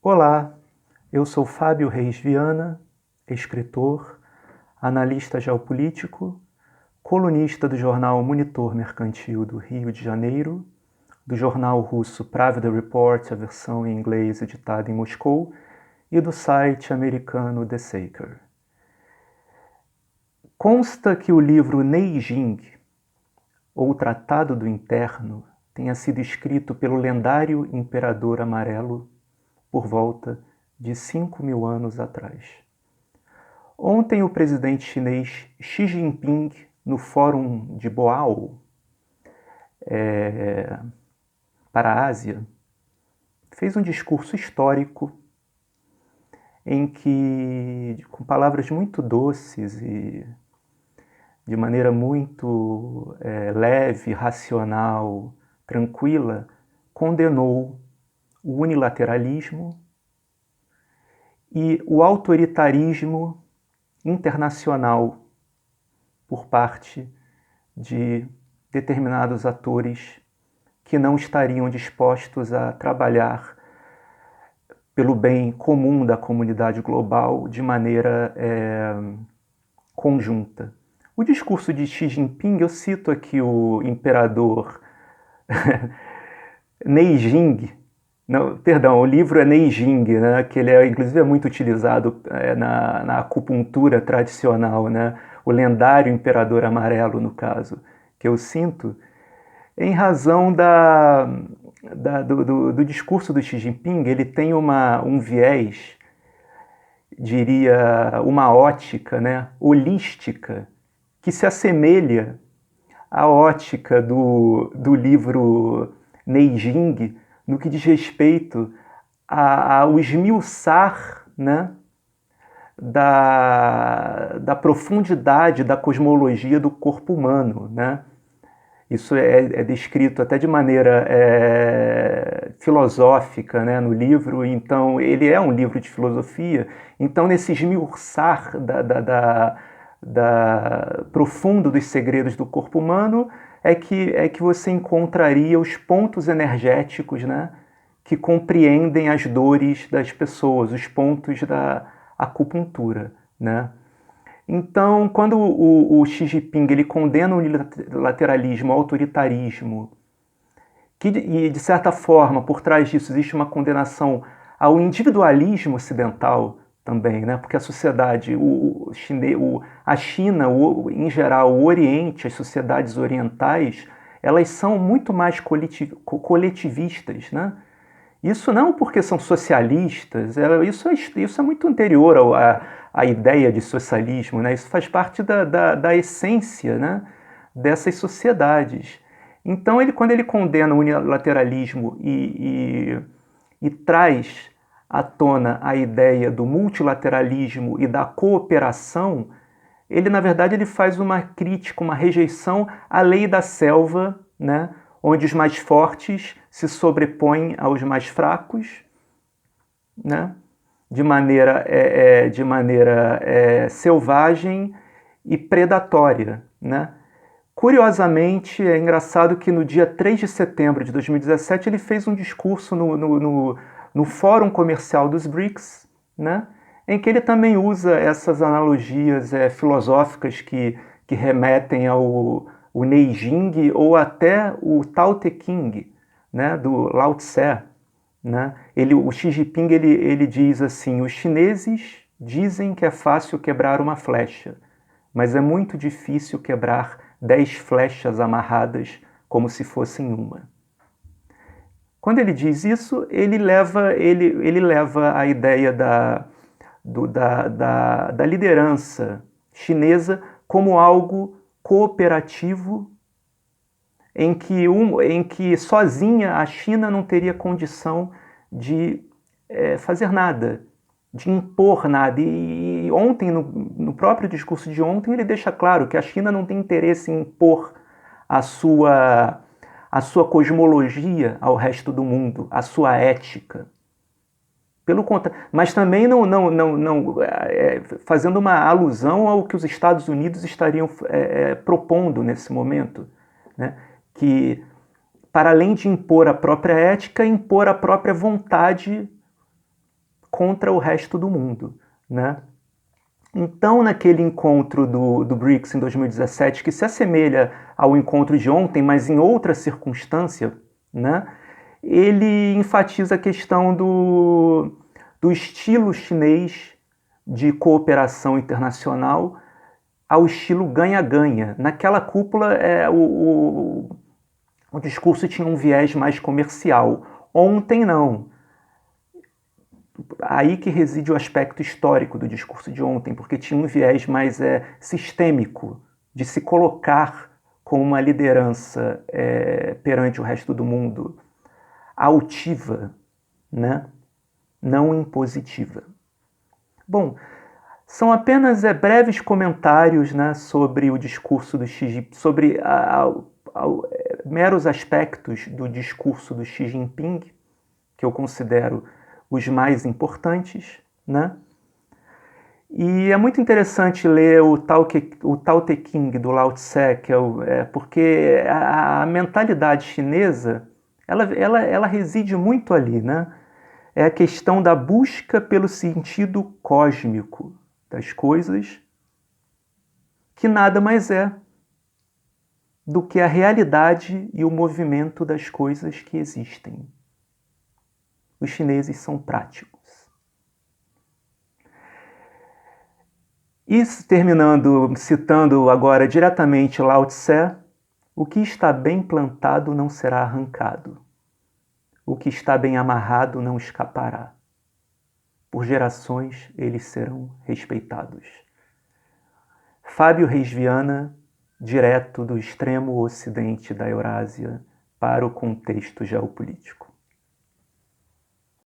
Olá, eu sou Fábio Reis Viana, escritor, analista geopolítico, colunista do jornal Monitor Mercantil do Rio de Janeiro, do jornal russo Pravda Report, a versão em inglês editada em Moscou, e do site americano The Saker. Consta que o livro Neijing, ou Tratado do Interno, tenha sido escrito pelo lendário Imperador Amarelo por volta de 5.000 anos atrás. Ontem, o presidente chinês Xi Jinping, no Fórum de Boao, para a Ásia, fez um discurso histórico em que, com palavras muito doces e de maneira muito leve, racional, tranquila, condenou o unilateralismo e o autoritarismo internacional por parte de determinados atores que não estariam dispostos a trabalhar pelo bem comum da comunidade global de maneira conjunta. O discurso de Xi Jinping, eu cito aqui o imperador Neijing, não, perdão, o livro é Neijing, né, que ele inclusive é muito utilizado na acupuntura tradicional, né, o lendário imperador amarelo, no caso, que eu sinto, em razão do discurso do Xi Jinping. Ele tem um viés, diria, uma ótica, né, holística, que se assemelha à ótica do livro Neijing, no que diz respeito ao esmiuçar, né, da profundidade da cosmologia do corpo humano, né? Isso é descrito até de maneira filosófica, né, no livro. Então, ele é um livro de filosofia. Então, nesse esmiuçar profundo dos segredos do corpo humano, é que você encontraria os pontos energéticos, né, que compreendem as dores das pessoas, os pontos da acupuntura, né? Então, quando o Xi Jinping ele condena o unilateralismo, o autoritarismo, e de certa forma, por trás disso, existe uma condenação ao individualismo ocidental também, né? Porque a sociedade, a China, em geral, o Oriente, as sociedades orientais, elas são muito mais coletivistas, né? Isso não porque são socialistas, isso é muito anterior à ideia de socialismo, né? Isso faz parte da essência, né, dessas sociedades. Então, quando ele condena o unilateralismo e traz à tona a ideia do multilateralismo e da cooperação, na verdade, ele faz uma crítica, uma rejeição à lei da selva, né, onde os mais fortes se sobrepõem aos mais fracos, né, de maneira selvagem e predatória, né? Curiosamente, é engraçado que no dia 3 de setembro de 2017 ele fez um discurso no Fórum Comercial dos BRICS, né, em que ele também usa essas analogias filosóficas que remetem ao Neijing ou até o Tao Te Ching, né, do Lao Tse. Né? O Xi Jinping ele diz assim: os chineses dizem que é fácil quebrar uma flecha, mas é muito difícil quebrar 10 flechas amarradas como se fossem uma. Quando ele diz isso, ele leva a ideia da liderança chinesa como algo cooperativo, em que sozinha a China não teria condição de fazer nada, de impor nada. E ontem, no próprio discurso de ontem, ele deixa claro que a China não tem interesse em impor a sua cosmologia ao resto do mundo, a sua ética. Pelo contrário, mas também não fazendo uma alusão ao que os Estados Unidos estariam propondo nesse momento, né? Que, para além de impor a própria ética, impor a própria vontade contra o resto do mundo, né? Então, naquele encontro do BRICS em 2017, que se assemelha ao encontro de ontem, mas em outra circunstância, né, ele enfatiza a questão do estilo chinês de cooperação internacional ao estilo ganha-ganha. Naquela cúpula, o discurso tinha um viés mais comercial. Ontem, não. Aí que reside o aspecto histórico do discurso de ontem, porque tinha um viés mais sistêmico, de se colocar como uma liderança perante o resto do mundo, altiva, né? Não impositiva. Bom, são apenas breves comentários, né, sobre o discurso do Xi Jinping, sobre meros aspectos do discurso do Xi Jinping, que eu considero os mais importantes, né? E é muito interessante ler o Tao Te Ching do Lao Tse, porque a mentalidade chinesa ela reside muito ali, né? É a questão da busca pelo sentido cósmico das coisas, que nada mais é do que a realidade e o movimento das coisas que existem. Os chineses são práticos. E terminando, citando agora diretamente Lao Tse, o que está bem plantado não será arrancado. O que está bem amarrado não escapará. Por gerações eles serão respeitados. Fábio Reis Viana, direto do extremo ocidente da Eurásia para o contexto geopolítico.